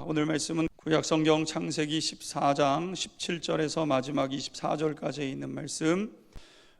오늘 말씀은 구약성경 창세기 14장 17절에서 마지막 24절까지 있는 말씀.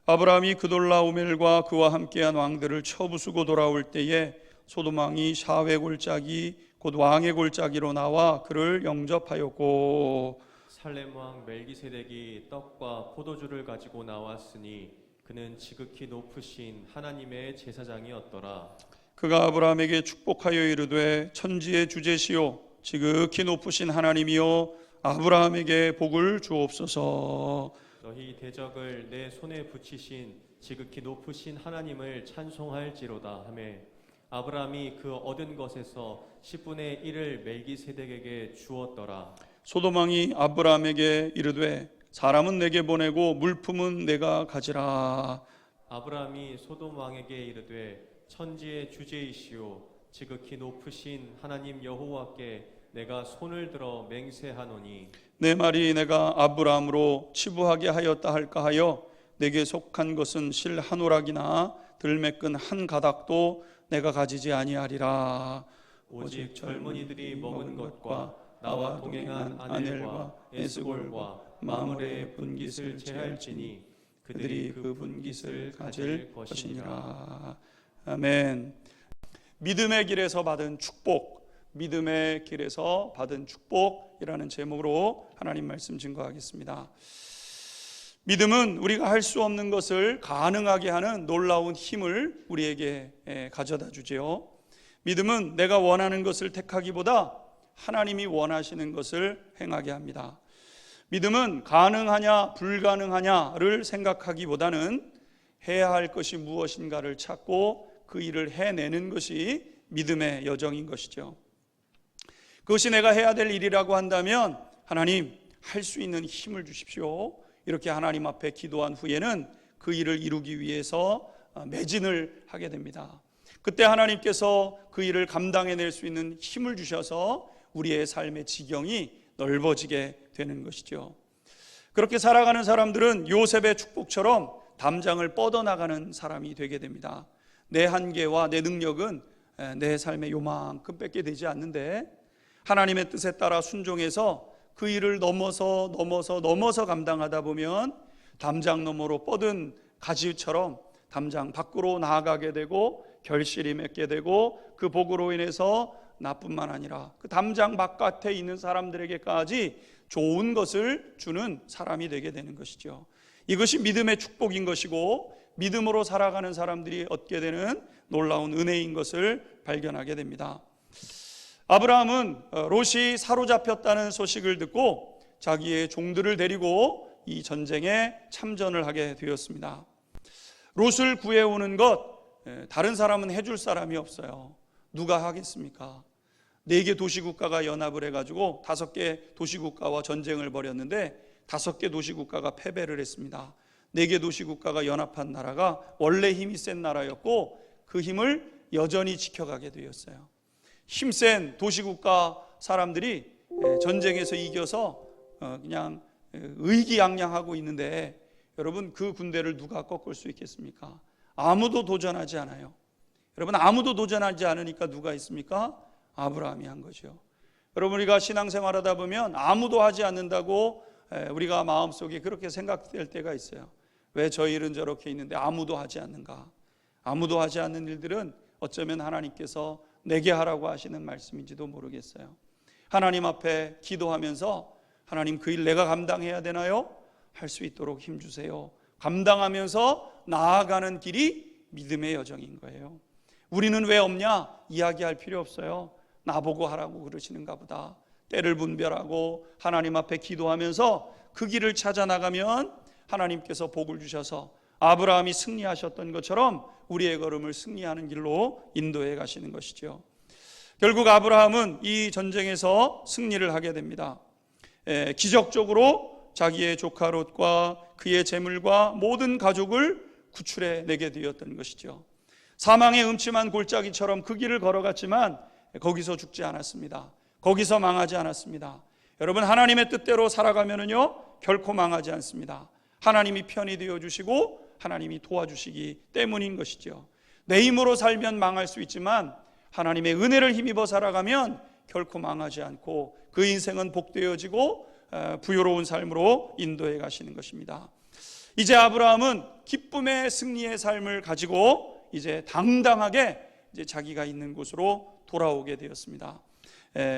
아브라함이 그돌라오멜과 그와 함께한 왕들을 쳐부수고 돌아올 때에 소돔 왕이 샤웨 골짜기 곧 왕의 골짜기로 나와 그를 영접하였고, 살렘 왕 멜기세덱이 떡과 포도주를 가지고 나왔으니 그는 지극히 높으신 하나님의 제사장이었더라. 그가 아브라함에게 축복하여 이르되 천지의 주제시요 지극히 높으신 하나님이여 아브라함에게 복을 주옵소서. 너희 대적을 내 손에 붙이신 지극히 높으신 하나님을 찬송할지로다 하매 아브라함이 그 얻은 것에서 10분의 1을 멜기세덱에게 주었더라. 소돔 왕이 아브라함에게 이르되 사람은 내게 보내고 물품은 내가 가지라. 아브라함이 소돔 왕에게 이르되 천지의 주제이시오 지극히 높으신 하나님 여호와께 내가 손을 들어 맹세하노니 내 말이 내가 아브라함으로 치부하게 하였다 할까 하여 내게 속한 것은 실 한 오락이나 들매끈 한 가닥도 내가 가지지 아니하리라. 오직 젊은이들이 먹은 것과 나와 동행한 아넬과 에스골과 마므레의 분깃을 제할지니 그들이 그 분깃을 가질 것이니라. 아멘. 믿음의 길에서 받은 축복, 믿음의 길에서 받은 축복이라는 제목으로 하나님 말씀 증거하겠습니다. 믿음은 우리가 할 수 없는 것을 가능하게 하는 놀라운 힘을 우리에게 가져다 주지요. 믿음은 내가 원하는 것을 택하기보다 하나님이 원하시는 것을 행하게 합니다. 믿음은 가능하냐 불가능하냐를 생각하기보다는 해야 할 것이 무엇인가를 찾고 그 일을 해내는 것이 믿음의 여정인 것이죠. 그것이 내가 해야 될 일이라고 한다면 하나님 할 수 있는 힘을 주십시오. 이렇게 하나님 앞에 기도한 후에는 그 일을 이루기 위해서 매진을 하게 됩니다. 그때 하나님께서 그 일을 감당해낼 수 있는 힘을 주셔서 우리의 삶의 지경이 넓어지게 되는 것이죠. 그렇게 살아가는 사람들은 요셉의 축복처럼 담장을 뻗어나가는 사람이 되게 됩니다. 내 한계와 내 능력은 내 삶의 요만큼 뺏게 되지 않는데 하나님의 뜻에 따라 순종해서 그 일을 넘어서 감당하다 보면 담장 너머로 뻗은 가지처럼 담장 밖으로 나아가게 되고 결실이 맺게 되고 그 복으로 인해서 나뿐만 아니라 그 담장 바깥에 있는 사람들에게까지 좋은 것을 주는 사람이 되게 되는 것이죠. 이것이 믿음의 축복인 것이고 믿음으로 살아가는 사람들이 얻게 되는 놀라운 은혜인 것을 발견하게 됩니다. 아브라함은 롯이 사로잡혔다는 소식을 듣고 자기의 종들을 데리고 이 전쟁에 참전을 하게 되었습니다. 롯을 구해오는 것 다른 사람은 해줄 사람이 없어요. 누가 하겠습니까? 4개 도시국가가 연합을 해가지고 5개 도시국가와 전쟁을 벌였는데 5개 도시국가가 패배를 했습니다. 4개 도시국가가 연합한 나라가 원래 힘이 센 나라였고 그 힘을 여전히 지켜가게 되었어요. 힘센 도시국가 사람들이 전쟁에서 이겨서 그냥 의기양양하고 있는데 여러분 그 군대를 누가 꺾을 수 있겠습니까? 아무도 도전하지 않아요. 여러분 아무도 도전하지 않으니까 누가 있습니까? 아브라함이 한 거죠. 여러분 우리가 신앙생활하다 보면 아무도 하지 않는다고 우리가 마음속에 그렇게 생각될 때가 있어요. 왜 저 일은 저렇게 있는데 아무도 하지 않는가? 아무도 하지 않는 일들은 어쩌면 하나님께서 내게 하라고 하시는 말씀인지도 모르겠어요. 하나님 앞에 기도하면서 하나님 그 일 내가 감당해야 되나요? 할 수 있도록 힘주세요. 감당하면서 나아가는 길이 믿음의 여정인 거예요. 우리는 왜 없냐? 이야기할 필요 없어요. 나보고 하라고 그러시는가 보다. 때를 분별하고 하나님 앞에 기도하면서 그 길을 찾아 나가면 하나님께서 복을 주셔서 아브라함이 승리하셨던 것처럼 우리의 걸음을 승리하는 길로 인도해 가시는 것이죠. 결국 아브라함은 이 전쟁에서 승리를 하게 됩니다. 기적적으로 자기의 조카 롯과 그의 재물과 모든 가족을 구출해 내게 되었던 것이죠. 사망의 음침한 골짜기처럼 그 길을 걸어갔지만 거기서 죽지 않았습니다. 거기서 망하지 않았습니다. 여러분 하나님의 뜻대로 살아가면은요 결코 망하지 않습니다. 하나님이 편히 되어 주시고 하나님이 도와주시기 때문인 것이죠. 내 힘으로 살면 망할 수 있지만 하나님의 은혜를 힘입어 살아가면 결코 망하지 않고 그 인생은 복되어지고 부요로운 삶으로 인도해 가시는 것입니다. 이제 아브라함은 기쁨의 승리의 삶을 가지고 이제 당당하게 이제 자기가 있는 곳으로 돌아오게 되었습니다.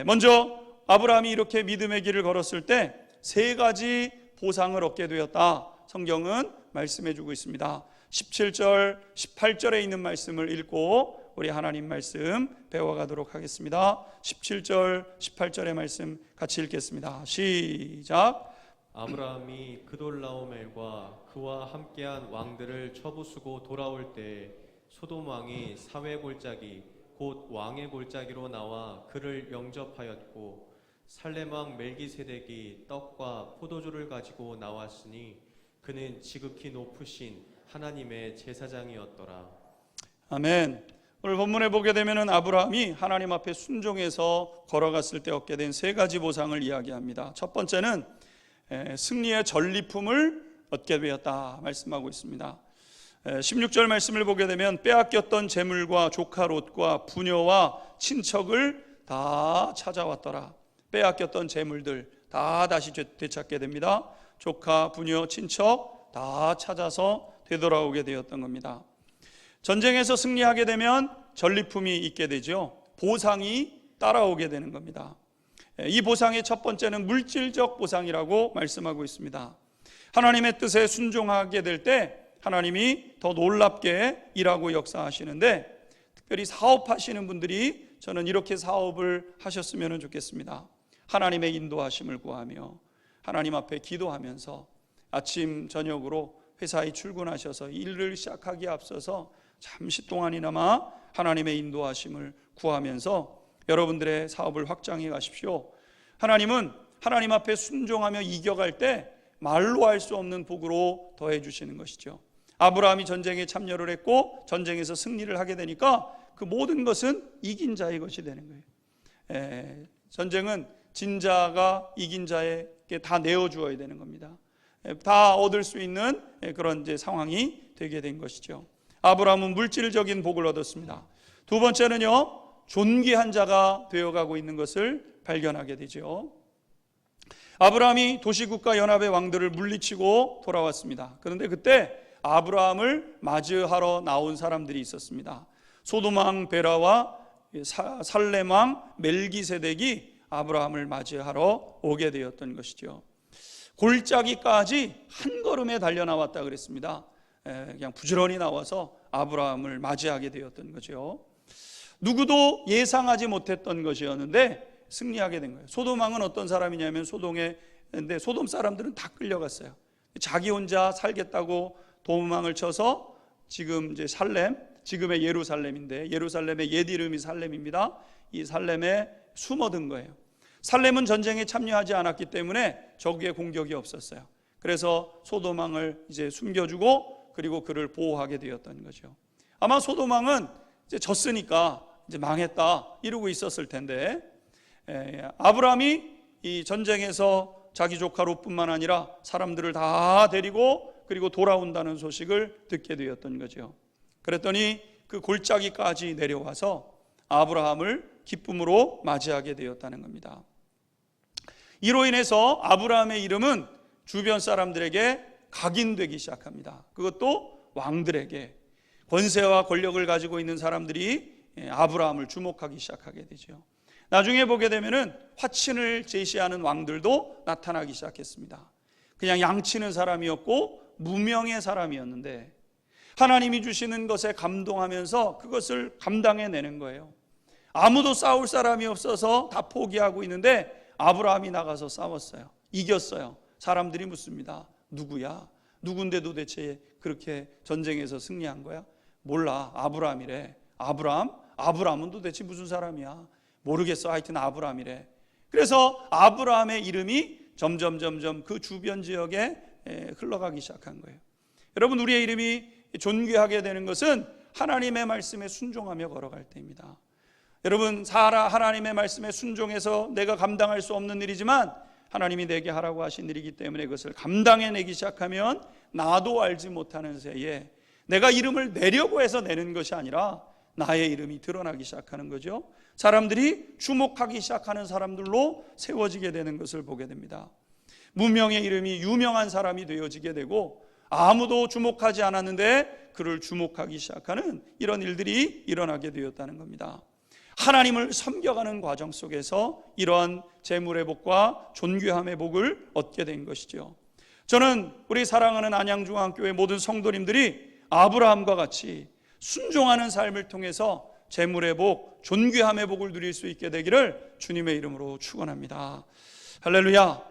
먼저 아브라함이 이렇게 믿음의 길을 걸었을 때 세 가지 보상을 얻게 되었다. 성경은 말씀해 주고 있습니다. 17절, 18절에 있는 말씀을 읽고 우리 하나님 말씀 배워가도록 하겠습니다. 17절, 18절의 말씀 같이 읽겠습니다. 시작. 아브라함이 그돌라오멜과 그와 함께한 왕들을 처부수고 돌아올 때 소돔 왕이 사회 골짜기 곧 왕의 골짜기로 나와 그를 영접하였고 살렘 왕 멜기세덱이 떡과 포도주를 가지고 나왔으니 그는 지극히 높으신 하나님의 제사장이었더라. 아멘. 오늘 본문에 보게 되면 아브라함이 하나님 앞에 순종해서 걸어갔을 때 얻게 된 세 가지 보상을 이야기합니다. 첫 번째는 승리의 전리품을 얻게 되었다 말씀하고 있습니다. 16절 말씀을 보게 되면 빼앗겼던 재물과 조카 롯과 부녀와 친척을 다 찾아왔더라. 빼앗겼던 재물들 다 다시 되찾게 됩니다. 조카, 부녀, 친척 다 찾아서 되돌아오게 되었던 겁니다. 전쟁에서 승리하게 되면 전리품이 있게 되죠. 보상이 따라오게 되는 겁니다. 이 보상의 첫 번째는 물질적 보상이라고 말씀하고 있습니다. 하나님의 뜻에 순종하게 될 때 하나님이 더 놀랍게 일하고 역사하시는데, 특별히 사업하시는 분들이 저는 이렇게 사업을 하셨으면 좋겠습니다. 하나님의 인도하심을 구하며 하나님 앞에 기도하면서 아침 저녁으로 회사에 출근하셔서 일을 시작하기에 앞서서 잠시 동안이나마 하나님의 인도하심을 구하면서 여러분들의 사업을 확장해 가십시오. 하나님은 하나님 앞에 순종하며 이겨갈 때 말로 할 수 없는 복으로 더해 주시는 것이죠. 아브라함이 전쟁에 참여를 했고 전쟁에서 승리를 하게 되니까 그 모든 것은 이긴 자의 것이 되는 거예요. 전쟁은 진 자가 이긴 자에게 다 내어주어야 되는 겁니다. 다 얻을 수 있는 그런 이제 상황이 되게 된 것이죠. 아브라함은 물질적인 복을 얻었습니다. 두 번째는요, 존귀한 자가 되어가고 있는 것을 발견하게 되죠. 아브라함이 도시국가 연합의 왕들을 물리치고 돌아왔습니다. 그런데 그때 아브라함을 맞이하러 나온 사람들이 있었습니다. 소돔 왕 베라와 살렘 왕 멜기세덱이 아브라함을 맞이하러 오게 되었던 것이죠. 골짜기까지 한 걸음에 달려 나왔다 그랬습니다. 그냥 부지런히 나와서 아브라함을 맞이하게 되었던 거죠. 누구도 예상하지 못했던 것이었는데 승리하게 된 거예요. 소돔 왕은 어떤 사람이냐면 소돔 사람들은 다 끌려갔어요. 자기 혼자 살겠다고 도망을 쳐서 지금 이제 지금의 예루살렘인데, 예루살렘의 옛 이름이 살렘입니다. 이 살렘에 숨어든 거예요. 살렘은 전쟁에 참여하지 않았기 때문에 적의 공격이 없었어요. 그래서 소돔 왕을 이제 숨겨주고 그리고 그를 보호하게 되었던 거죠. 아마 소돔 왕은 이제 졌으니까 이제 망했다 이러고 있었을 텐데, 아브라함이 이 전쟁에서 자기 조카 롯뿐만 아니라 사람들을 다 데리고 그리고 돌아온다는 소식을 듣게 되었던 거죠. 그랬더니 그 골짜기까지 내려와서 아브라함을 기쁨으로 맞이하게 되었다는 겁니다. 이로 인해서 아브라함의 이름은 주변 사람들에게 각인되기 시작합니다. 그것도 왕들에게, 권세와 권력을 가지고 있는 사람들이 아브라함을 주목하기 시작하게 되죠. 나중에 보게 되면은 화친을 제시하는 왕들도 나타나기 시작했습니다. 그냥 양치는 사람이었고 무명의 사람이었는데 하나님이 주시는 것에 감동하면서 그것을 감당해내는 거예요. 아무도 싸울 사람이 없어서 다 포기하고 있는데 아브라함이 나가서 싸웠어요. 이겼어요. 사람들이 묻습니다. 누구야? 누군데 도대체 그렇게 전쟁에서 승리한 거야? 몰라. 아브라함이래. 아브라함은 도대체 무슨 사람이야? 모르겠어. 하여튼 아브라함이래. 그래서 아브라함의 이름이 점점 그 주변 지역에 흘러가기 시작한 거예요. 여러분, 우리의 이름이 존귀하게 되는 것은 하나님의 말씀에 순종하며 걸어갈 때입니다. 여러분, 하나님의 말씀에 순종해서 내가 감당할 수 없는 일이지만 하나님이 내게 하라고 하신 일이기 때문에 그것을 감당해내기 시작하면 나도 알지 못하는 새에 내가 이름을 내려고 해서 내는 것이 아니라 나의 이름이 드러나기 시작하는 거죠. 사람들이 주목하기 시작하는 사람들로 세워지게 되는 것을 보게 됩니다. 무명의 이름이 유명한 사람이 되어지게 되고 아무도 주목하지 않았는데 그를 주목하기 시작하는 이런 일들이 일어나게 되었다는 겁니다. 하나님을 섬겨가는 과정 속에서 이러한 재물의 복과 존귀함의 복을 얻게 된 것이죠. 저는 우리 사랑하는 안양중앙교회 모든 성도님들이 아브라함과 같이 순종하는 삶을 통해서 재물의 복, 존귀함의 복을 누릴 수 있게 되기를 주님의 이름으로 축원합니다. 할렐루야.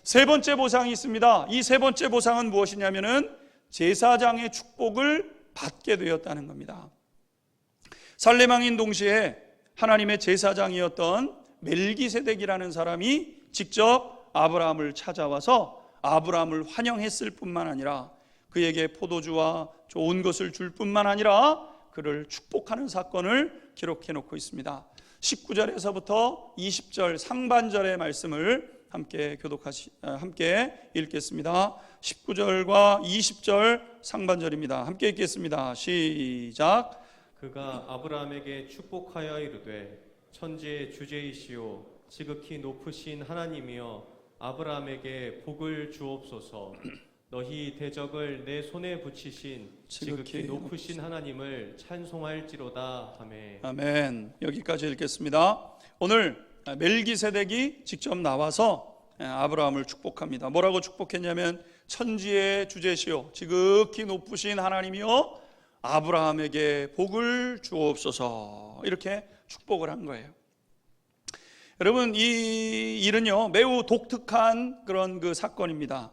세 번째 보상이 있습니다. 이 세 번째 보상은 무엇이냐면은 제사장의 축복을 받게 되었다는 겁니다. 살렘 왕인 동시에 하나님의 제사장이었던 멜기세덱이라는 사람이 직접 아브라함을 찾아와서 아브라함을 환영했을 뿐만 아니라 그에게 포도주와 좋은 것을 줄 뿐만 아니라 그를 축복하는 사건을 기록해 놓고 있습니다. 19절에서부터 20절 상반절의 말씀을 함께 읽겠습니다. 19절과 20절 상반절입니다. 함께 읽겠습니다. 시작. 그가 아브라함에게 축복하여 이르되 천지의 주제이시오 지극히 높으신 하나님이여 아브라함에게 복을 주옵소서. 너희 대적을 내 손에 붙이신 지극히 높으신 하나님을 찬송할지로다. 아멘. 아멘. 여기까지 읽겠습니다. 오늘 멜기세덱이 직접 나와서 아브라함을 축복합니다. 뭐라고 축복했냐면 천지의 주제시오 지극히 높으신 하나님이여 아브라함에게 복을 주옵소서, 이렇게 축복을 한 거예요. 여러분, 이 일은요 매우 독특한 그런 그 사건입니다.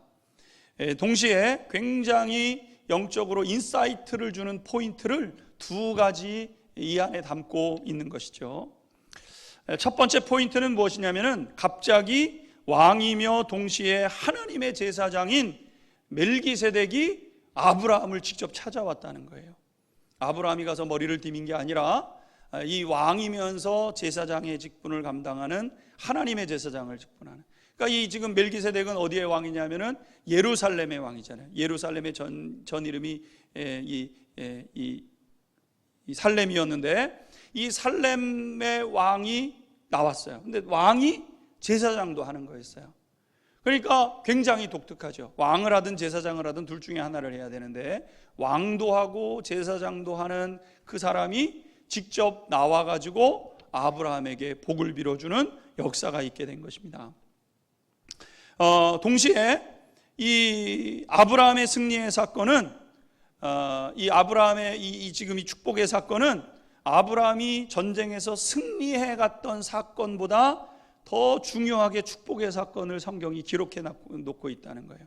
동시에 굉장히 영적으로 인사이트를 주는 포인트를 두 가지 이 안에 담고 있는 것이죠. 첫 번째 포인트는 무엇이냐면은 갑자기 왕이며 동시에 하나님의 제사장인 멜기세덱이 아브라함을 직접 찾아왔다는 거예요. 아브라함이 가서 머리를 디민 게 아니라 이 왕이면서 제사장의 직분을 감당하는 하나님의 제사장을 직분하는. 그러니까 이 지금 멜기세덱은 어디의 왕이냐면은 예루살렘의 왕이잖아요. 예루살렘의 전 이름이 이 살렘이었는데 이 살렘의 왕이 나왔어요. 근데 왕이 제사장도 하는 거였어요. 그러니까 굉장히 독특하죠. 왕을 하든 제사장을 하든 둘 중에 하나를 해야 되는데 왕도 하고 제사장도 하는 그 사람이 직접 나와가지고 아브라함에게 복을 빌어주는 역사가 있게 된 것입니다. 동시에 이 아브라함의 승리의 사건은 이 아브라함의 지금 이 축복의 사건은 아브라함이 전쟁에서 승리해 갔던 사건보다 더 중요하게 축복의 사건을 성경이 기록해 놓고 있다는 거예요.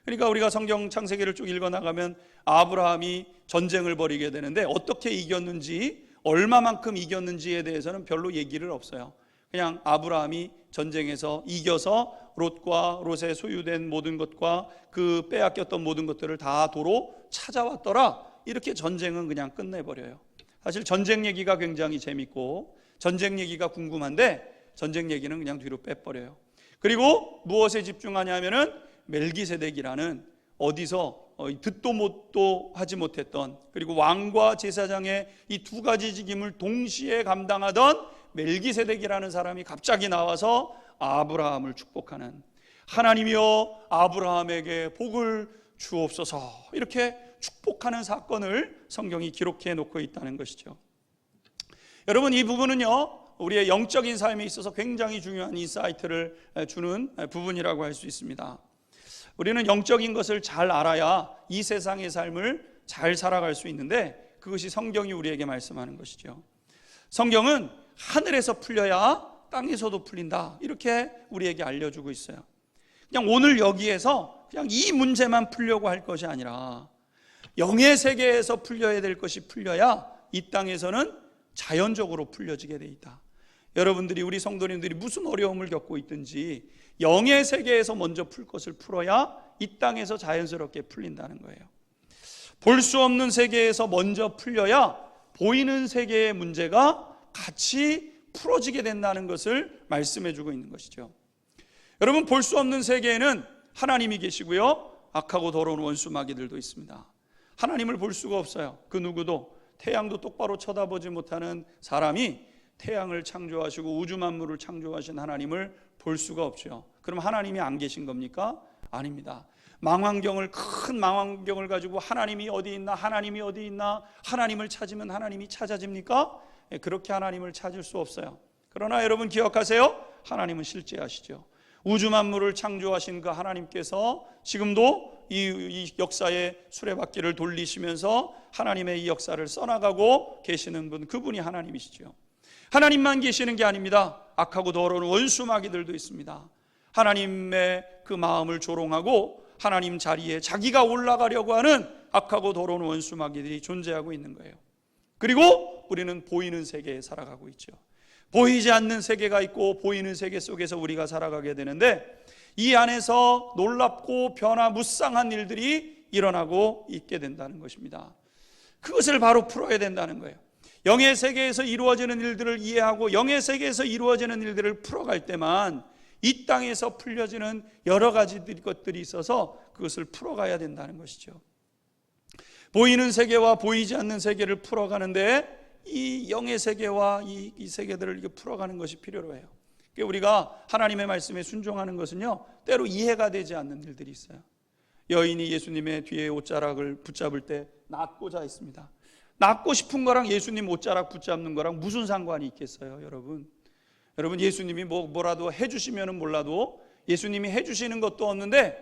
그러니까 우리가 성경 창세기를 쭉 읽어나가면 아브라함이 전쟁을 벌이게 되는데 어떻게 이겼는지, 얼마만큼 이겼는지에 대해서는 별로 얘기를 없어요. 그냥 아브라함이 전쟁에서 이겨서 롯과 롯의 소유된 모든 것과 그 빼앗겼던 모든 것들을 다 도로 찾아왔더라, 이렇게 전쟁은 그냥 끝내버려요. 사실 전쟁 얘기가 굉장히 재밌고 전쟁 얘기가 궁금한데 전쟁 얘기는 그냥 뒤로 빼버려요. 그리고 무엇에 집중하냐면은 멜기세덱이라는 어디서 듣도 못도 하지 못했던, 그리고 왕과 제사장의 이 두 가지 직임을 동시에 감당하던 멜기세덱이라는 사람이 갑자기 나와서 아브라함을 축복하는, 하나님이여 아브라함에게 복을 주옵소서, 이렇게 축복하는 사건을 성경이 기록해 놓고 있다는 것이죠. 여러분, 이 부분은요 우리의 영적인 삶에 있어서 굉장히 중요한 인사이트를 주는 부분이라고 할 수 있습니다. 우리는 영적인 것을 잘 알아야 이 세상의 삶을 잘 살아갈 수 있는데 그것이 성경이 우리에게 말씀하는 것이죠. 성경은 하늘에서 풀려야 땅에서도 풀린다, 이렇게 우리에게 알려주고 있어요. 그냥 오늘 여기에서 그냥 이 문제만 풀려고 할 것이 아니라 영의 세계에서 풀려야 될 것이 풀려야 이 땅에서는 자연적으로 풀려지게 돼 있다. 여러분들이, 우리 성도님들이 무슨 어려움을 겪고 있든지 영의 세계에서 먼저 풀 것을 풀어야 이 땅에서 자연스럽게 풀린다는 거예요. 볼 수 없는 세계에서 먼저 풀려야 보이는 세계의 문제가 같이 풀어지게 된다는 것을 말씀해 주고 있는 것이죠. 여러분, 볼 수 없는 세계에는 하나님이 계시고요 악하고 더러운 원수 마귀들도 있습니다. 하나님을 볼 수가 없어요. 그 누구도. 태양도 똑바로 쳐다보지 못하는 사람이 태양을 창조하시고 우주 만물을 창조하신 하나님을 볼 수가 없죠. 그럼 하나님이 안 계신 겁니까? 아닙니다. 큰 망원경을 가지고 하나님이 어디 있나, 하나님이 어디 있나, 하나님을 찾으면 하나님이 찾아집니까? 그렇게 하나님을 찾을 수 없어요. 그러나 여러분 기억하세요. 하나님은 실제하시죠. 우주 만물을 창조하신 그 하나님께서 지금도 이 역사의 수레바퀴를 돌리시면서 하나님의 이 역사를 써나가고 계시는 분, 그분이 하나님이시죠. 하나님만 계시는 게 아닙니다. 악하고 더러운 원수 마귀들도 있습니다. 하나님의 그 마음을 조롱하고 하나님 자리에 자기가 올라가려고 하는 악하고 더러운 원수 마귀들이 존재하고 있는 거예요. 그리고 우리는 보이는 세계에 살아가고 있죠. 보이지 않는 세계가 있고 보이는 세계 속에서 우리가 살아가게 되는데, 이 안에서 놀랍고 변화무쌍한 일들이 일어나고 있게 된다는 것입니다. 그것을 바로 풀어야 된다는 거예요. 영의 세계에서 이루어지는 일들을 이해하고 영의 세계에서 이루어지는 일들을 풀어갈 때만 이 땅에서 풀려지는 여러 가지 것들이 있어서 그것을 풀어가야 된다는 것이죠. 보이는 세계와 보이지 않는 세계를 풀어가는데 이 영의 세계와 이 세계들을 이렇게 풀어가는 것이 필요로 해요. 우리가 하나님의 말씀에 순종하는 것은요, 때로 이해가 되지 않는 일들이 있어요. 여인이 예수님의 뒤에 옷자락을 붙잡을 때 낫고자 했습니다. 낫고 싶은 거랑 예수님 옷자락 붙잡는 거랑 무슨 상관이 있겠어요, 여러분? 여러분, 예수님이 뭐라도 해주시면은 몰라도 예수님이 해주시는 것도 없는데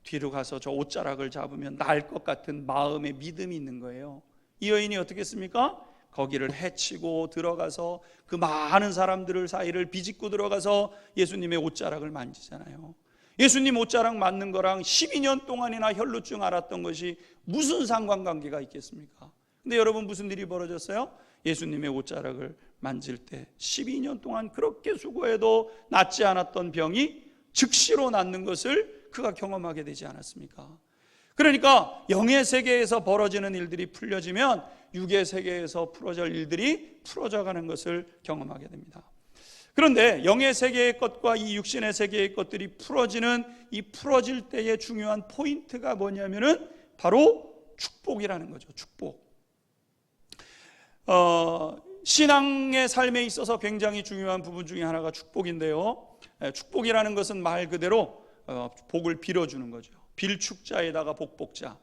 뒤로 가서 저 옷자락을 잡으면 나을 것 같은 마음의 믿음이 있는 거예요. 이 여인이 어떻게 했습니까? 거기를 헤치고 들어가서 그 많은 사람들을 사이를 비집고 들어가서 예수님의 옷자락을 만지잖아요. 예수님 옷자락 맞는 거랑 12년 동안이나 혈루증 앓았던 것이 무슨 상관관계가 있겠습니까? 근데 여러분, 무슨 일이 벌어졌어요? 예수님의 옷자락을 만질 때 12년 동안 그렇게 수고해도 낫지 않았던 병이 즉시로 낫는 것을 그가 경험하게 되지 않았습니까? 그러니까 영의 세계에서 벌어지는 일들이 풀려지면 육의 세계에서 풀어질 일들이 풀어져 가는 것을 경험하게 됩니다. 그런데 영의 세계의 것과 이 육신의 세계의 것들이 풀어질 때의 중요한 포인트가 뭐냐면은 바로 축복이라는 거죠. 축복. 신앙의 삶에 있어서 굉장히 중요한 부분 중에 하나가 축복인데요. 축복이라는 것은 말 그대로 복을 빌어주는 거죠. 빌축자에다가 복복자.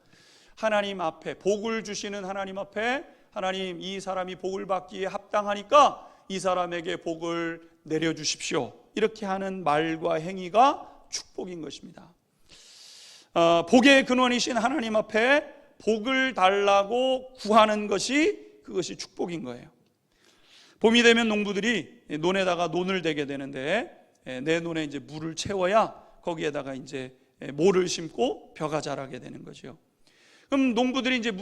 하나님 앞에 복을 주시는 하나님 앞에, 하나님 이 사람이 복을 받기에 합당하니까 이 사람에게 복을 내려주십시오, 이렇게 하는 말과 행위가 축복인 것입니다. 복의 근원이신 하나님 앞에 복을 달라고 구하는 그것이 축복인 거예요. 봄이 되면 농부들이 논에다가 논을 대게 되는데, 내 논에 이제 물을 채워야 거기에다가 이제 모를 심고 벼가 자라게 되는 거죠. 그럼 농부들이 이제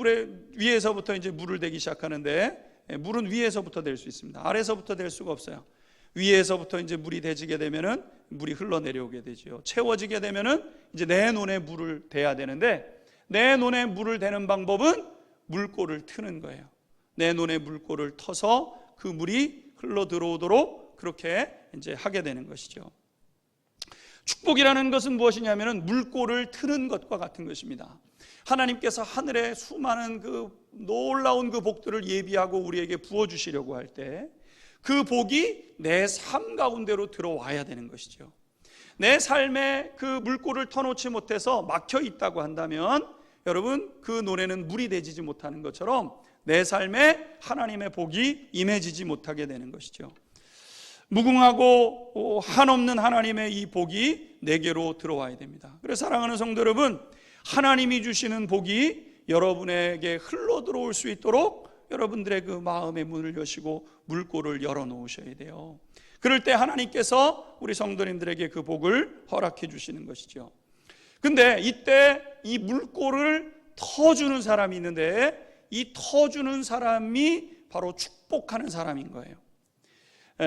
위에서부터 이제 물을 대기 시작하는데, 물은 위에서부터 댈 수 있습니다. 아래서부터 댈 수가 없어요. 위에서부터 이제 물이 대지게 되면은 물이 흘러내려오게 되죠. 채워지게 되면은 이제 내 논에 물을 대야 되는데, 내 논에 물을 대는 방법은 물꼬를 트는 거예요. 내 논에 물꼬를 터서 그 물이 흘러 들어오도록 그렇게 이제 하게 되는 것이죠. 축복이라는 것은 무엇이냐면은 물꼬를 트는 것과 같은 것입니다. 하나님께서 하늘에 수많은 그 놀라운 그 복들을 예비하고 우리에게 부어주시려고 할 때 그 복이 내 삶 가운데로 들어와야 되는 것이죠. 내 삶에 그 물꼬를 터놓지 못해서 막혀 있다고 한다면 여러분, 그 논에는 물이 대지지 못하는 것처럼 내 삶에 하나님의 복이 임해지지 못하게 되는 것이죠. 무궁하고 한없는 하나님의 이 복이 내게로 들어와야 됩니다. 그래서 사랑하는 성도 여러분, 하나님이 주시는 복이 여러분에게 흘러 들어올 수 있도록 여러분들의 그 마음의 문을 여시고 물꼬를 열어 놓으셔야 돼요. 그럴 때 하나님께서 우리 성도님들에게 그 복을 허락해 주시는 것이죠. 근데 이때 이 물꼬를 터주는 사람이 있는데, 이 터주는 사람이 바로 축복하는 사람인 거예요.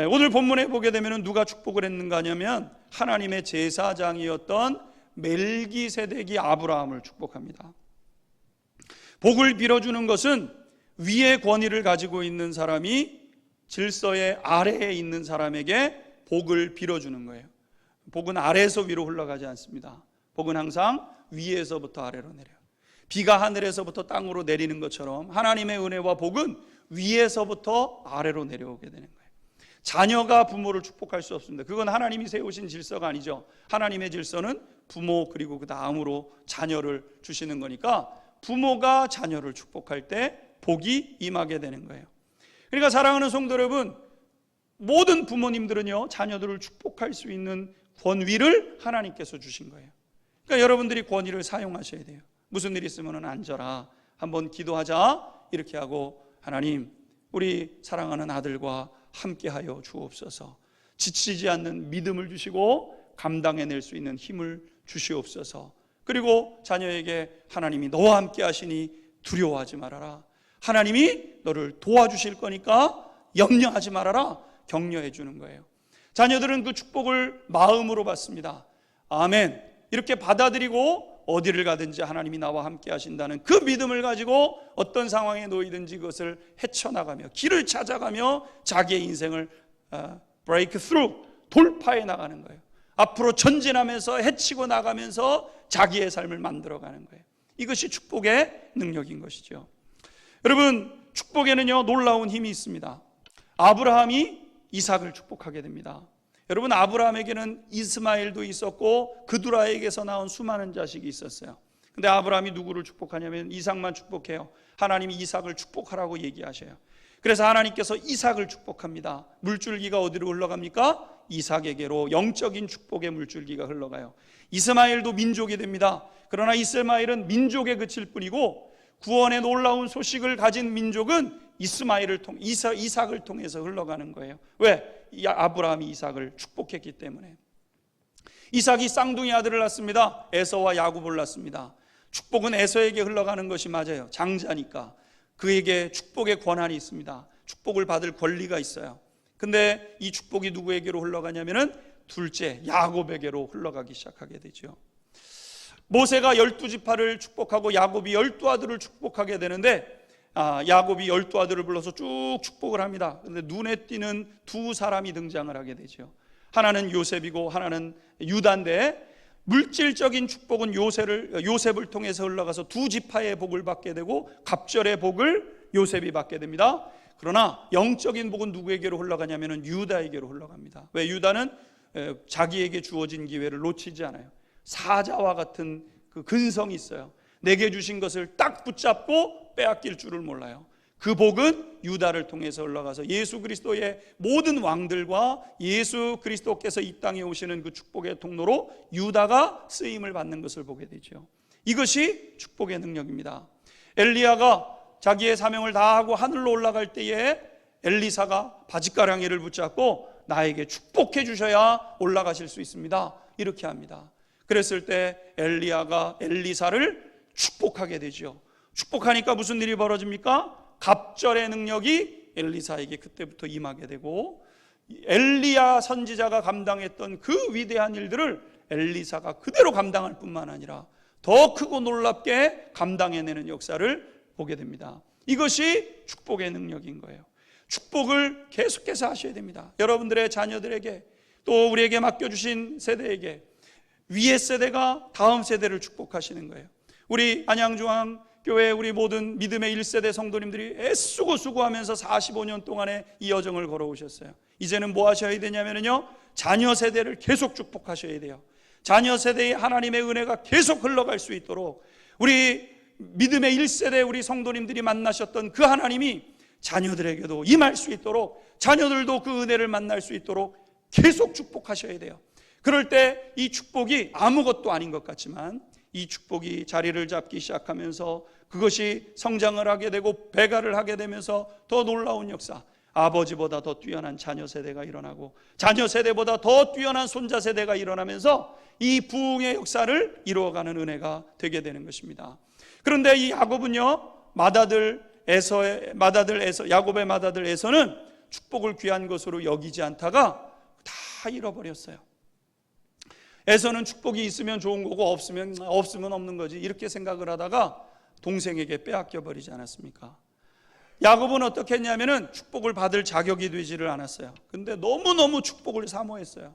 오늘 본문에 보게 되면 누가 축복을 했는가 하냐면 하나님의 제사장이었던 멜기세덱이 아브라함을 축복합니다. 복을 빌어주는 것은 위의 권위를 가지고 있는 사람이 질서의 아래에 있는 사람에게 복을 빌어주는 거예요. 복은 아래에서 위로 흘러가지 않습니다. 복은 항상 위에서부터 아래로 내려요. 비가 하늘에서부터 땅으로 내리는 것처럼 하나님의 은혜와 복은 위에서부터 아래로 내려오게 되는 거예요. 자녀가 부모를 축복할 수 없습니다. 그건 하나님이 세우신 질서가 아니죠. 하나님의 질서는 부모 그리고 그 다음으로 자녀를 주시는 거니까 부모가 자녀를 축복할 때 복이 임하게 되는 거예요. 그러니까 사랑하는 성도 여러분, 모든 부모님들은요 자녀들을 축복할 수 있는 권위를 하나님께서 주신 거예요. 그러니까 여러분들이 권위를 사용하셔야 돼요. 무슨 일 있으면 앉아라, 한번 기도하자 이렇게 하고, 하나님 우리 사랑하는 아들과 함께하여 주옵소서. 지치지 않는 믿음을 주시고 감당해낼 수 있는 힘을 주시옵소서. 그리고 자녀에게 하나님이 너와 함께 하시니 두려워하지 말아라, 하나님이 너를 도와주실 거니까 염려하지 말아라, 격려해 주는 거예요. 자녀들은 그 축복을 마음으로 받습니다. 아멘. 이렇게 받아들이고 어디를 가든지 하나님이 나와 함께 하신다는 그 믿음을 가지고 어떤 상황에 놓이든지 그것을 헤쳐나가며 길을 찾아가며 자기의 인생을 break through, 돌파해 나가는 거예요. 앞으로 전진하면서 헤치고 나가면서 자기의 삶을 만들어가는 거예요. 이것이 축복의 능력인 것이죠. 여러분, 축복에는요 놀라운 힘이 있습니다. 아브라함이 이삭을 축복하게 됩니다. 여러분, 아브라함에게는 이스마엘도 있었고 그두라에게서 나온 수많은 자식이 있었어요. 근데 아브라함이 누구를 축복하냐면 이삭만 축복해요. 하나님이 이삭을 축복하라고 얘기하셔요. 그래서 하나님께서 이삭을 축복합니다. 물줄기가 어디로 흘러갑니까? 이삭에게로 영적인 축복의 물줄기가 흘러가요. 이스마엘도 민족이 됩니다. 그러나 이스마엘은 민족에 그칠 뿐이고 구원의 놀라운 소식을 가진 민족은 이삭을 통해서 흘러가는 거예요. 왜? 아브라함이 이삭을 축복했기 때문에. 이삭이 쌍둥이 아들을 낳습니다. 에서와 야곱을 낳습니다. 축복은 에서에게 흘러가는 것이 맞아요. 장자니까 그에게 축복의 권한이 있습니다. 축복을 받을 권리가 있어요. 근데 이 축복이 누구에게로 흘러가냐면은 둘째 야곱에게로 흘러가기 시작하게 되죠. 모세가 12지파를 축복하고 야곱이 12아들을 축복하게 되는데 야곱이 12아들을 불러서 쭉 축복을 합니다. 그런데 눈에 띄는 두 사람이 등장을 하게 되죠. 하나는 요셉이고 하나는 유다인데, 물질적인 축복은 요셉을 통해서 흘러가서 두 지파의 복을 받게 되고 갑절의 복을 요셉이 받게 됩니다. 그러나 영적인 복은 누구에게로 흘러가냐면 유다에게로 흘러갑니다. 왜? 유다는 자기에게 주어진 기회를 놓치지 않아요. 사자와 같은 그 근성이 있어요. 내게 주신 것을 딱 붙잡고 빼앗길 줄을 몰라요. 그 복은 유다를 통해서 흘러가서 예수 그리스도의 모든 왕들과 예수 그리스도께서 이 땅에 오시는 그 축복의 통로로 유다가 쓰임을 받는 것을 보게 되죠. 이것이 축복의 능력입니다. 엘리야가 자기의 사명을 다하고 하늘로 올라갈 때에 엘리사가 바짓가랑이를 붙잡고 나에게 축복해 주셔야 올라가실 수 있습니다, 이렇게 합니다. 그랬을 때 엘리야가 엘리사를 축복하게 되죠. 축복하니까 무슨 일이 벌어집니까? 갑절의 능력이 엘리사에게 그때부터 임하게 되고, 엘리야 선지자가 감당했던 그 위대한 일들을 엘리사가 그대로 감당할 뿐만 아니라 더 크고 놀랍게 감당해내는 역사를 보게 됩니다. 이것이 축복의 능력인 거예요. 축복을 계속해서 하셔야 됩니다. 여러분들의 자녀들에게, 또 우리에게 맡겨주신 세대에게, 위의 세대가 다음 세대를 축복하시는 거예요. 우리 안양중앙교회 우리 모든 믿음의 1세대 성도님들이 애쓰고 수고하면서 45년 동안의 이 여정을 걸어오셨어요. 이제는 뭐 하셔야 되냐면요, 자녀 세대를 계속 축복하셔야 돼요. 자녀 세대에 하나님의 은혜가 계속 흘러갈 수 있도록, 우리 믿음의 1세대 우리 성도님들이 만나셨던 그 하나님이 자녀들에게도 임할 수 있도록, 자녀들도 그 은혜를 만날 수 있도록 계속 축복하셔야 돼요. 그럴 때 이 축복이 아무것도 아닌 것 같지만 이 축복이 자리를 잡기 시작하면서 그것이 성장을 하게 되고 배가를 하게 되면서 더 놀라운 역사, 아버지보다 더 뛰어난 자녀 세대가 일어나고 자녀 세대보다 더 뛰어난 손자 세대가 일어나면서 이 부흥의 역사를 이루어가는 은혜가 되게 되는 것입니다. 그런데 이 야곱은요, 야곱의 마다들 에서는 축복을 귀한 것으로 여기지 않다가 다 잃어버렸어요. 에서는 축복이 있으면 좋은 거고 없으면 없는 거지, 이렇게 생각을 하다가 동생에게 빼앗겨 버리지 않았습니까? 야곱은 어떻게 했냐면은 축복을 받을 자격이 되지를 않았어요. 근데 너무너무 축복을 사모했어요.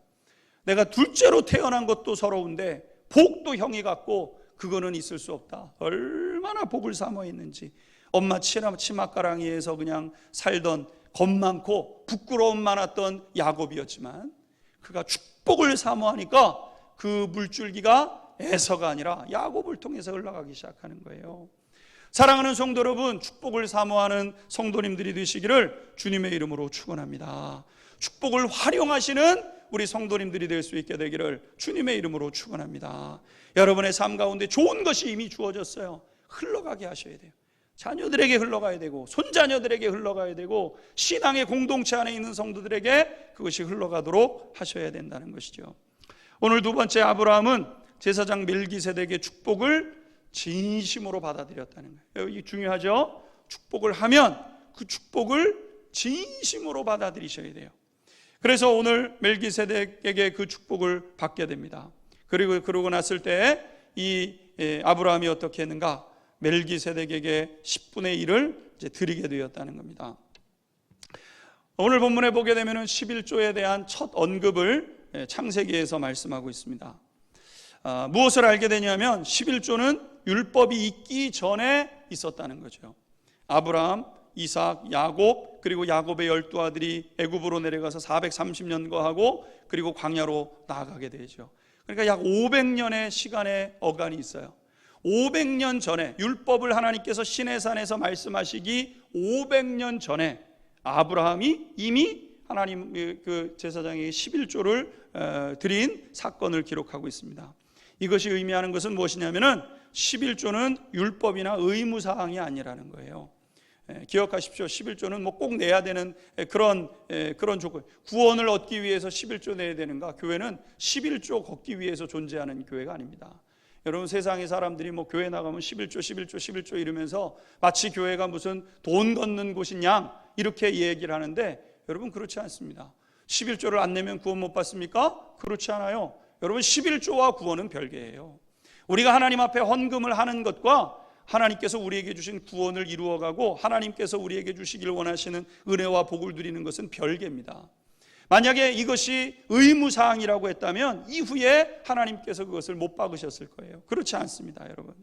내가 둘째로 태어난 것도 서러운데 복도 형이 같고 그거는 있을 수 없다. 얼마나 복을 사모했는지. 엄마 치맛가랑이에서 그냥 살던 겁 많고 부끄러움 많았던 야곱이었지만 그가 축복을 사모하니까 그 물줄기가 에서가 아니라 야곱을 통해서 흘러가기 시작하는 거예요. 사랑하는 성도 여러분, 축복을 사모하는 성도님들이 되시기를 주님의 이름으로 축원합니다. 축복을 활용하시는 우리 성도님들이 될 수 있게 되기를 주님의 이름으로 축원합니다. 여러분의 삶 가운데 좋은 것이 이미 주어졌어요. 흘러가게 하셔야 돼요. 자녀들에게 흘러가야 되고 손자녀들에게 흘러가야 되고 신앙의 공동체 안에 있는 성도들에게 그것이 흘러가도록 하셔야 된다는 것이죠. 오늘 두 번째, 아브라함은 제사장 멜기세덱의 축복을 진심으로 받아들였다는 거예요. 이게 중요하죠. 축복을 하면 그 축복을 진심으로 받아들이셔야 돼요. 그래서 오늘 멜기세덱에게 그 축복을 받게 됩니다. 그러고 났을 때 이 아브라함이 어떻게 했는가? 멜기세덱에게 10분의 1을 이제 드리게 되었다는 겁니다. 오늘 본문에 보게 되면 11조에 대한 첫 언급을 창세기에서 말씀하고 있습니다. 무엇을 알게 되냐면 11조는 율법이 있기 전에 있었다는 거죠. 아브라함, 이삭, 야곱, 그리고 야곱의 12아들이 애굽으로 내려가서 430년 거하고 그리고 광야로 나아가게 되죠. 그러니까 약 500년의 시간의 어간이 있어요. 500년 전에 율법을 하나님께서 시내산에서 말씀하시기 500년 전에 아브라함이 이미 하나님 그 제사장에게 11조를 드린 사건을 기록하고 있습니다. 이것이 의미하는 것은 무엇이냐면은 11조는 율법이나 의무사항이 아니라는 거예요. 기억하십시오. 11조는 뭐 꼭 내야 되는 그런 조건. 구원을 얻기 위해서 11조 내야 되는가? 교회는 11조 걷기 위해서 존재하는 교회가 아닙니다. 여러분, 세상의 사람들이 뭐 교회 나가면 11조 이러면서 마치 교회가 무슨 돈 걷는 곳인 양 이렇게 얘기를 하는데, 여러분 그렇지 않습니다. 11조를 안 내면 구원 못 받습니까? 그렇지 않아요. 여러분, 11조와 구원은 별개예요. 우리가 하나님 앞에 헌금을 하는 것과 하나님께서 우리에게 주신 구원을 이루어가고 하나님께서 우리에게 주시길 원하시는 은혜와 복을 누리는 것은 별개입니다. 만약에 이것이 의무사항이라고 했다면 이후에 하나님께서 그것을 못 박으셨을 거예요. 그렇지 않습니다, 여러분.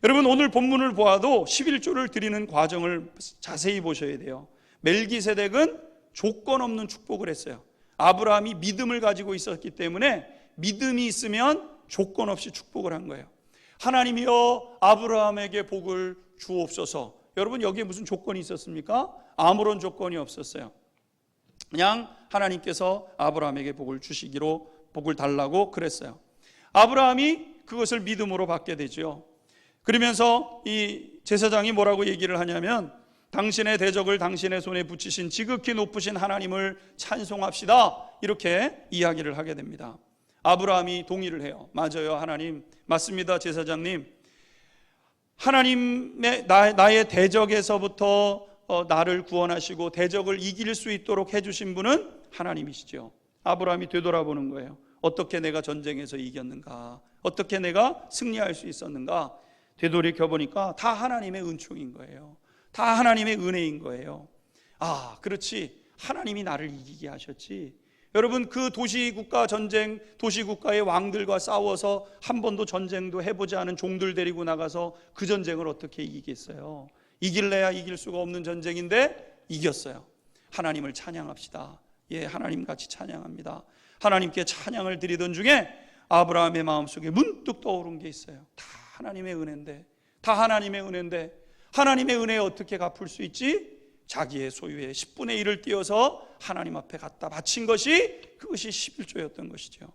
여러분, 오늘 본문을 보아도 11조를 드리는 과정을 자세히 보셔야 돼요. 멜기세덱은 조건 없는 축복을 했어요. 아브라함이 믿음을 가지고 있었기 때문에 믿음이 있으면 조건 없이 축복을 한 거예요. 하나님이여 아브라함에게 복을 주옵소서. 여러분, 여기에 무슨 조건이 있었습니까? 아무런 조건이 없었어요. 그냥 하나님께서 아브라함에게 복을 주시기로 복을 달라고 그랬어요. 아브라함이 그것을 믿음으로 받게 되죠. 그러면서 이 제사장이 뭐라고 얘기를 하냐면, 당신의 대적을 당신의 손에 붙이신 지극히 높으신 하나님을 찬송합시다, 이렇게 이야기를 하게 됩니다. 아브라함이 동의를 해요. 맞아요, 하나님. 맞습니다, 제사장님. 하나님의 나의 대적에서부터 나를 구원하시고 대적을 이길 수 있도록 해주신 분은 하나님이시죠. 아브라함이 되돌아보는 거예요. 어떻게 내가 전쟁에서 이겼는가? 어떻게 내가 승리할 수 있었는가? 되돌이켜보니까 다 하나님의 은총인 거예요. 다 하나님의 은혜인 거예요. 아, 그렇지, 하나님이 나를 이기게 하셨지. 여러분, 그 도시국가의 왕들과 싸워서 한 번도 전쟁도 해보지 않은 종들 데리고 나가서 그 전쟁을 어떻게 이기겠어요? 이길래야 이길 수가 없는 전쟁인데 이겼어요. 하나님을 찬양합시다. 예, 하나님같이 찬양합니다. 하나님께 찬양을 드리던 중에 아브라함의 마음속에 문득 떠오른 게 있어요. 다 하나님의 은혜인데, 하나님의 은혜에 어떻게 갚을 수 있지? 자기의 소유의 10분의 1을 띄어서 하나님 앞에 갖다 바친 것이, 그것이 11조였던 것이죠.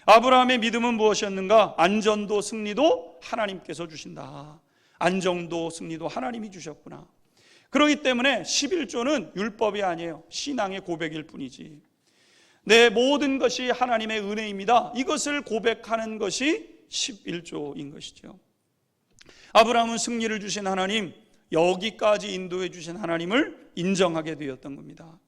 아브라함의 믿음은 무엇이었는가? 안전도 승리도 하나님께서 주신다. 안정도 승리도 하나님이 주셨구나. 그렇기 때문에 11조는 율법이 아니에요. 신앙의 고백일 뿐이지. 내 모든 것이 하나님의 은혜입니다, 이것을 고백하는 것이 11조인 것이죠. 아브라함은 승리를 주신 하나님, 여기까지 인도해 주신 하나님을 인정하게 되었던 겁니다.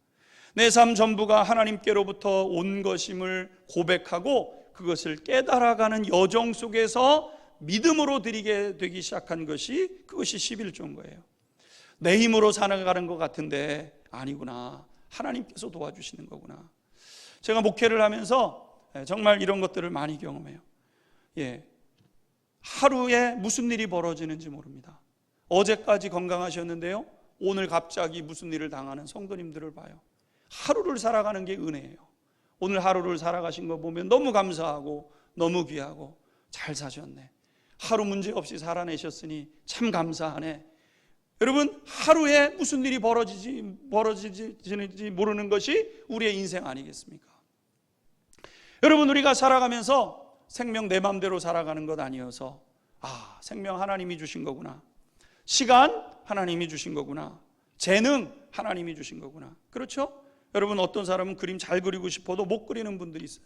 내 삶 전부가 하나님께로부터 온 것임을 고백하고 그것을 깨달아가는 여정 속에서 믿음으로 드리게 되기 시작한 것이, 그것이 11조인 거예요. 내 힘으로 살아가는 것 같은데 아니구나, 하나님께서 도와주시는 거구나. 제가 목회를 하면서 정말 이런 것들을 많이 경험해요. 예, 하루에 무슨 일이 벌어지는지 모릅니다. 어제까지 건강하셨는데요, 오늘 갑자기 무슨 일을 당하는 성도님들을 봐요. 하루를 살아가는 게 은혜예요. 오늘 하루를 살아가신 거 보면 너무 감사하고 너무 귀하고 잘 사셨네, 하루 문제 없이 살아내셨으니 참 감사하네. 여러분, 하루에 무슨 일이 벌어지는지 모르는 것이 우리의 인생 아니겠습니까? 여러분, 우리가 살아가면서 생명 내 맘대로 살아가는 것 아니어서 생명 하나님이 주신 거구나, 시간 하나님이 주신 거구나, 재능 하나님이 주신 거구나. 그렇죠? 여러분, 어떤 사람은 그림 잘 그리고 싶어도 못 그리는 분들이 있어요.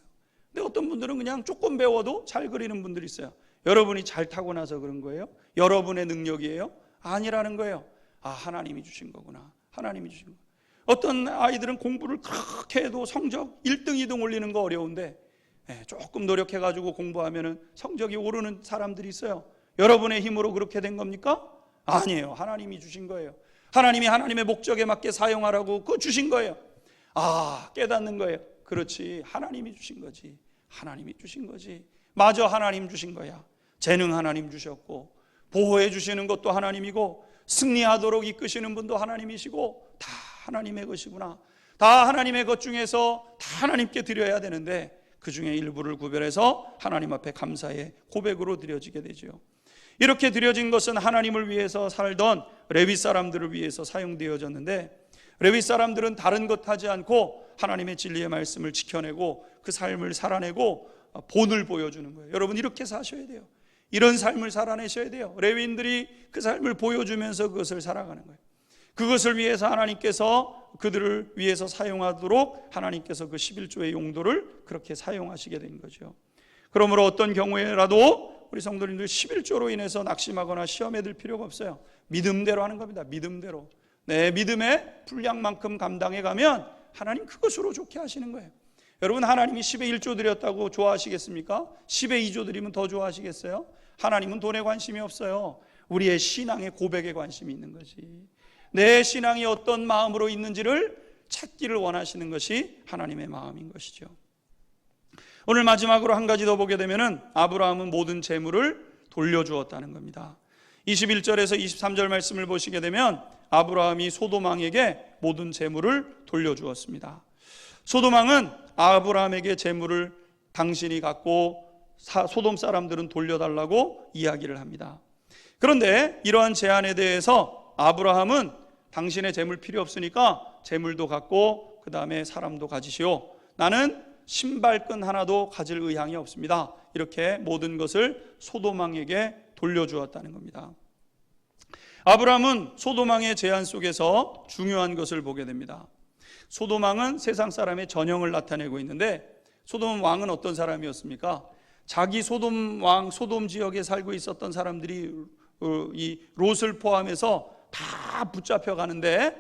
근데 어떤 분들은 그냥 조금 배워도 잘 그리는 분들이 있어요. 여러분이 잘 타고나서 그런 거예요? 여러분의 능력이에요? 아니라는 거예요. 하나님이 주신 거구나, 하나님이 주신 거. 어떤 아이들은 공부를 그렇게 해도 성적 1등, 2등 올리는 거 어려운데 조금 노력해가지고 공부하면 성적이 오르는 사람들이 있어요. 여러분의 힘으로 그렇게 된 겁니까? 아니에요. 하나님이 주신 거예요. 하나님이 하나님의 목적에 맞게 사용하라고 그거 주신 거예요. 깨닫는 거예요. 그렇지, 하나님이 주신 거지, 하나님이 주신 거지. 마저 하나님 주신 거야. 재능 하나님 주셨고, 보호해 주시는 것도 하나님이고, 승리하도록 이끄시는 분도 하나님이시고, 다 하나님의 것이구나. 다 하나님의 것 중에서 다 하나님께 드려야 되는데 그 중에 일부를 구별해서 하나님 앞에 감사의 고백으로 드려지게 되죠. 이렇게 드려진 것은 하나님을 위해서 살던 레위 사람들을 위해서 사용되어졌는데, 레위 사람들은 다른 것 하지 않고 하나님의 진리의 말씀을 지켜내고 그 삶을 살아내고 본을 보여주는 거예요. 여러분, 이렇게 사셔야 돼요. 이런 삶을 살아내셔야 돼요. 레위인들이 그 삶을 보여주면서 그것을 살아가는 거예요. 그것을 위해서 하나님께서 그들을 위해서 사용하도록 하나님께서 그 11조의 용도를 그렇게 사용하시게 된 거죠. 그러므로 어떤 경우에라도 우리 성도님들 11조로 인해서 낙심하거나 시험에 들 필요가 없어요. 믿음대로 하는 겁니다. 믿음대로. 내 믿음의 분량만큼 감당해 가면 하나님 그것으로 좋게 하시는 거예요. 여러분, 하나님이 10의 1조 드렸다고 좋아하시겠습니까? 10의 2조 드리면 더 좋아하시겠어요? 하나님은 돈에 관심이 없어요. 우리의 신앙의 고백에 관심이 있는 거지. 내 신앙이 어떤 마음으로 있는지를 찾기를 원하시는 것이 하나님의 마음인 것이죠. 오늘 마지막으로 한 가지 더 보게 되면은 아브라함은 모든 재물을 돌려주었다는 겁니다. 21절에서 23절 말씀을 보시게 되면 아브라함이 소돔 왕에게 모든 재물을 돌려주었습니다. 소돔 왕은 아브라함에게 재물을 당신이 갖고 소돔 사람들은 돌려달라고 이야기를 합니다. 그런데 이러한 제안에 대해서 아브라함은 당신의 재물 필요 없으니까 재물도 갖고 그 다음에 사람도 가지시오, 나는 신발끈 하나도 가질 의향이 없습니다. 이렇게 모든 것을 소돔 왕에게 돌려주었다는 겁니다. 아브라함은 소돔 왕의 제안 속에서 중요한 것을 보게 됩니다. 소돔 왕은 세상 사람의 전형을 나타내고 있는데, 소돔 왕은 어떤 사람이었습니까? 자기 소돔 왕, 소돔 지역에 살고 있었던 사람들이 이 롯을 포함해서 다 붙잡혀 가는데,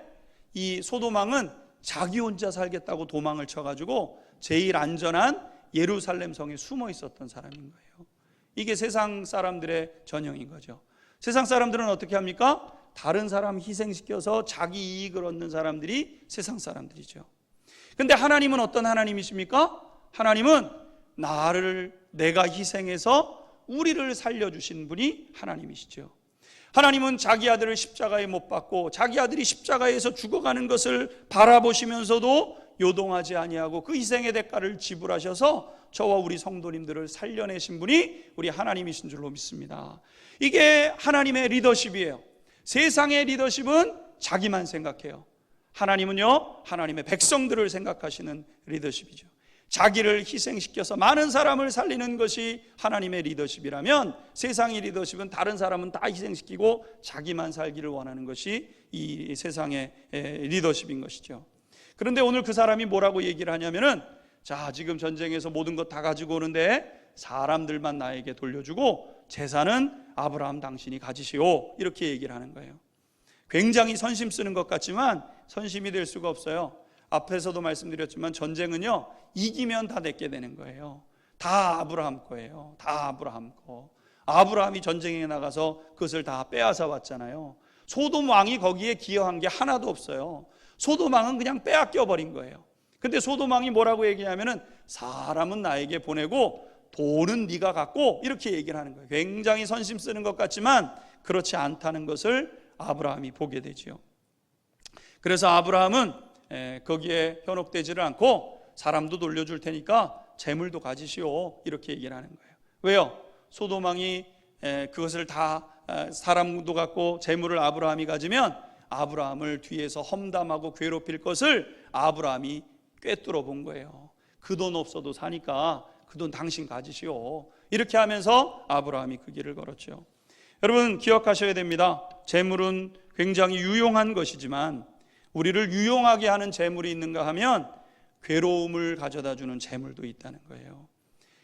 이 소돔 왕은 자기 혼자 살겠다고 도망을 쳐가지고 제일 안전한 예루살렘 성에 숨어 있었던 사람인 거예요. 이게 세상 사람들의 전형인 거죠. 세상 사람들은 어떻게 합니까? 다른 사람 희생시켜서 자기 이익을 얻는 사람들이 세상 사람들이죠. 근데 하나님은 어떤 하나님이십니까? 하나님은 내가 희생해서 우리를 살려주신 분이 하나님이시죠. 하나님은 자기 아들을 십자가에 못 박고 자기 아들이 십자가에서 죽어가는 것을 바라보시면서도 요동하지 아니하고 그 희생의 대가를 지불하셔서 저와 우리 성도님들을 살려내신 분이 우리 하나님이신 줄로 믿습니다. 이게 하나님의 리더십이에요. 세상의 리더십은 자기만 생각해요. 하나님은요, 하나님의 백성들을 생각하시는 리더십이죠. 자기를 희생시켜서 많은 사람을 살리는 것이 하나님의 리더십이라면, 세상의 리더십은 다른 사람은 다 희생시키고 자기만 살기를 원하는 것이 이 세상의 리더십인 것이죠. 그런데 오늘 그 사람이 뭐라고 얘기를 하냐면은, 자, 지금 전쟁에서 모든 것 다 가지고 오는데 사람들만 나에게 돌려주고 재산은 아브라함 당신이 가지시오, 이렇게 얘기를 하는 거예요. 굉장히 선심 쓰는 것 같지만 선심이 될 수가 없어요. 앞에서도 말씀드렸지만 전쟁은요, 이기면 다 내게 되는 거예요. 다 아브라함 거예요. 다 아브라함 거. 아브라함이 전쟁에 나가서 그것을 다 빼앗아 왔잖아요. 소돔 왕이 거기에 기여한 게 하나도 없어요. 소돔 왕은 그냥 빼앗겨 버린 거예요. 근데 소돔 왕이 뭐라고 얘기하면은, 사람은 나에게 보내고 돈은 네가 갖고, 이렇게 얘기를 하는 거예요. 굉장히 선심 쓰는 것 같지만 그렇지 않다는 것을 아브라함이 보게 되지요. 그래서 아브라함은 거기에 현혹되지를 않고 사람도 돌려줄 테니까 재물도 가지시오, 이렇게 얘기를 하는 거예요. 왜요? 소돔왕이 그것을 다 사람도 갖고 재물을 아브라함이 가지면 아브라함을 뒤에서 험담하고 괴롭힐 것을 아브라함이 꿰뚫어 본 거예요. 그 돈 없어도 사니까 그 돈 당신 가지시오, 이렇게 하면서 아브라함이 그 길을 걸었죠. 여러분 기억하셔야 됩니다. 재물은 굉장히 유용한 것이지만 우리를 유용하게 하는 재물이 있는가 하면 괴로움을 가져다 주는 재물도 있다는 거예요.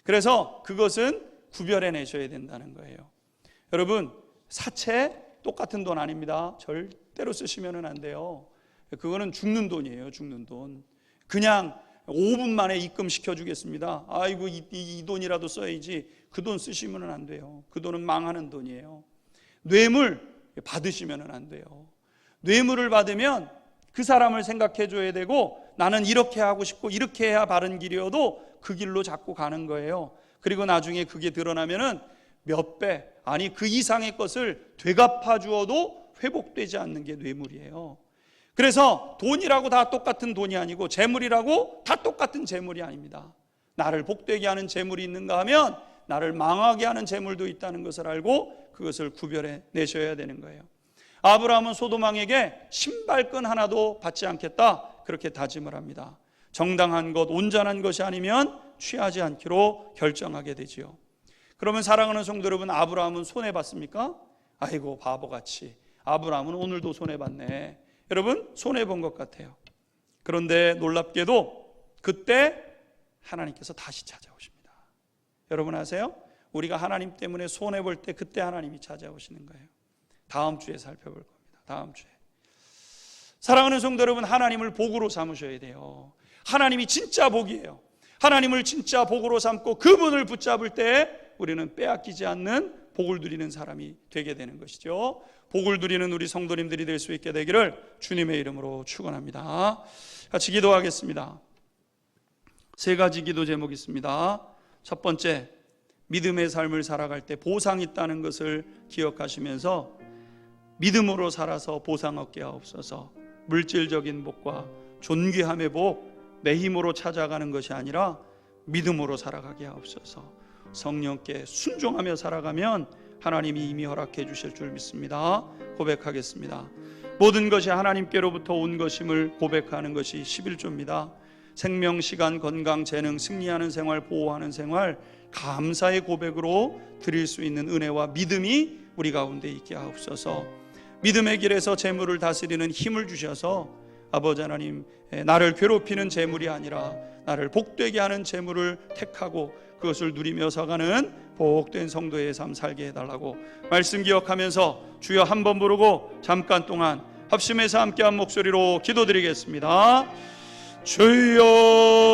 그래서 그것은 구별해 내셔야 된다는 거예요. 여러분 사채 똑같은 돈 아닙니다. 절대로 쓰시면 안 돼요. 그거는 죽는 돈이에요. 죽는 돈. 그냥 5분 만에 입금시켜 주겠습니다. 아이고 이 돈이라도 써야지. 그 돈 쓰시면 안 돼요. 그 돈은 망하는 돈이에요. 뇌물 받으시면 안 돼요. 뇌물을 받으면 그 사람을 생각해 줘야 되고, 나는 이렇게 하고 싶고 이렇게 해야 바른 길이어도 그 길로 자꾸 가는 거예요. 그리고 나중에 그게 드러나면은 몇 배, 아니 그 이상의 것을 되갚아 주어도 회복되지 않는 게 뇌물이에요. 그래서 돈이라고 다 똑같은 돈이 아니고 재물이라고 다 똑같은 재물이 아닙니다. 나를 복되게 하는 재물이 있는가 하면 나를 망하게 하는 재물도 있다는 것을 알고 그것을 구별해 내셔야 되는 거예요. 아브라함은 소돔왕에게 신발끈 하나도 받지 않겠다, 그렇게 다짐을 합니다. 정당한 것, 온전한 것이 아니면 취하지 않기로 결정하게 되지요. 그러면 사랑하는 성도 여러분, 아브라함은 손해봤습니까? 아이고 바보같이 아브라함은 오늘도 손해봤네. 여러분 손해본 것 같아요. 그런데 놀랍게도 그때 하나님께서 다시 찾아오십니다. 여러분 아세요? 우리가 하나님 때문에 손해볼 때 그때 하나님이 찾아오시는 거예요. 다음 주에 살펴볼 겁니다. 다음 주에. 사랑하는 성도 여러분, 하나님을 복으로 삼으셔야 돼요. 하나님이 진짜 복이에요. 하나님을 진짜 복으로 삼고 그분을 붙잡을 때 우리는 빼앗기지 않는 복을 누리는 사람이 되게 되는 것이죠. 복을 누리는 우리 성도님들이 될 수 있게 되기를 주님의 이름으로 축원합니다. 같이 기도하겠습니다. 세 가지 기도 제목이 있습니다. 첫 번째, 믿음의 삶을 살아갈 때 보상이 있다는 것을 기억하시면서 믿음으로 살아서 보상 얻게 하옵소서. 물질적인 복과 존귀함의 복, 내 힘으로 찾아가는 것이 아니라 믿음으로 살아가게 하옵소서. 성령께 순종하며 살아가면 하나님이 이미 허락해 주실 줄 믿습니다. 고백하겠습니다. 모든 것이 하나님께로부터 온 것임을 고백하는 것이 11조입니다. 생명, 시간, 건강, 재능, 승리하는 생활, 보호하는 생활, 감사의 고백으로 드릴 수 있는 은혜와 믿음이 우리 가운데 있게 하옵소서. 믿음의 길에서 재물을 다스리는 힘을 주셔서 아버지 하나님, 나를 괴롭히는 재물이 아니라 나를 복되게 하는 재물을 택하고 그것을 누리며 서가는 복된 성도의 삶 살게 해달라고 말씀 기억하면서 주여 한번 부르고 잠깐 동안 합심해서 함께한 목소리로 기도드리겠습니다. 주여.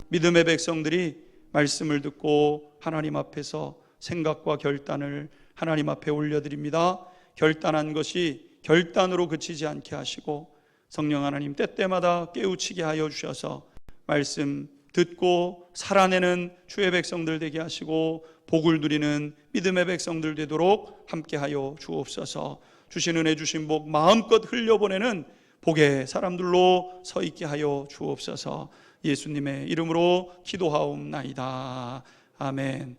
믿음의 백성들이 말씀을 듣고 하나님 앞에서 생각과 결단을 하나님 앞에 올려드립니다. 결단한 것이 결단으로 그치지 않게 하시고 성령 하나님 때때마다 깨우치게 하여 주셔서 말씀 듣고 살아내는 주의 백성들 되게 하시고 복을 누리는 믿음의 백성들 되도록 함께하여 주옵소서. 주신 은혜 주신 복 마음껏 흘려보내는 복의 사람들로 서 있게 하여 주옵소서. 예수님의 이름으로 기도하옵나이다. 아멘.